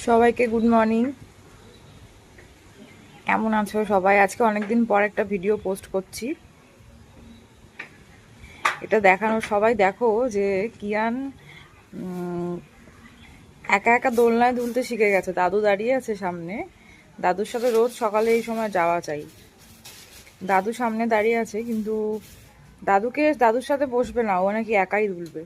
সবাইকে good morning. কেমন আছো সবাই? আজকে অনেকদিন পর একটা ভিডিও পোস্ট করছি। এটা দেখানো, সবাই দেখো যে কিয়ান একা একা দোলনায় দুলতে শিখে গেছে। দাদু দাঁড়িয়ে আছে সামনে, দাদুর সাথে রোজ সকালে এই সময় যাওয়া চাই। দাদু সামনে দাঁড়িয়ে আছে, কিন্তু দাদুর সাথে বসবে না, ও নাকি একাই দুলবে।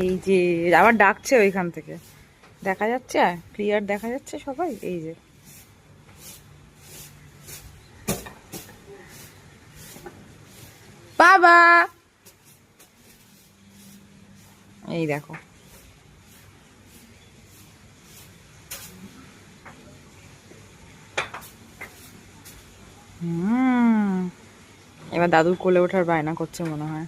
এই যে আবার ডাকছে ওইখান থেকে, দেখা যাচ্ছে ক্লিয়ার, দেখা যাচ্ছে সবাই। এই যে বাবা, এই দেখো। এবার দাদুর কোলে ওঠার বায়না করছে মনে হয়।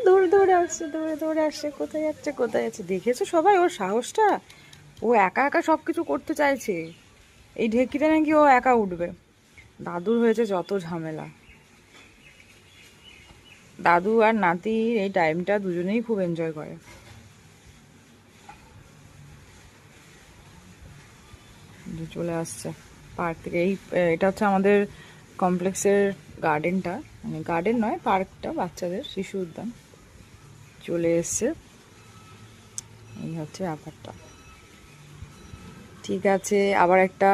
দৌড়ে দৌড়ে আসছে, দৌড়ে দৌড়ে আসছে, কোথায় যাচ্ছে কোথায় যাচ্ছে। দেখেছো সবাই ওর সাহসটা? ও একা একা সবকিছু করতে চাইছে। এই ঢেকিতে নাকি ও একা উঠবে। দাদুর হয়েছে যত ঝামেলা। দাদু আর নাতির এই টাইমটা দুজনেই খুব এনজয় করে। চলে আসছে পার্ক থেকে। এটা হচ্ছে আমাদের কমপ্লেক্সের গার্ডেনটা, মানে গার্ডেন নয়, পার্কটা, বাচ্চাদের শিশু উদ্যান। চলে এসছে, এই হচ্ছে ব্যাপারটা। ঠিক আছে, আবার একটা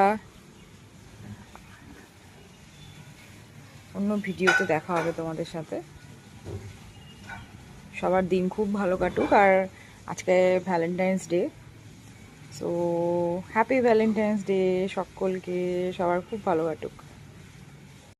অন্য ভিডিওতে দেখা হবে তোমাদের সাথে। সবার দিন খুব ভালো কাটুক। আর আজকে Valentine's day, so happy Valentine's day সকলকে। সবার খুব ভালো কাটুক।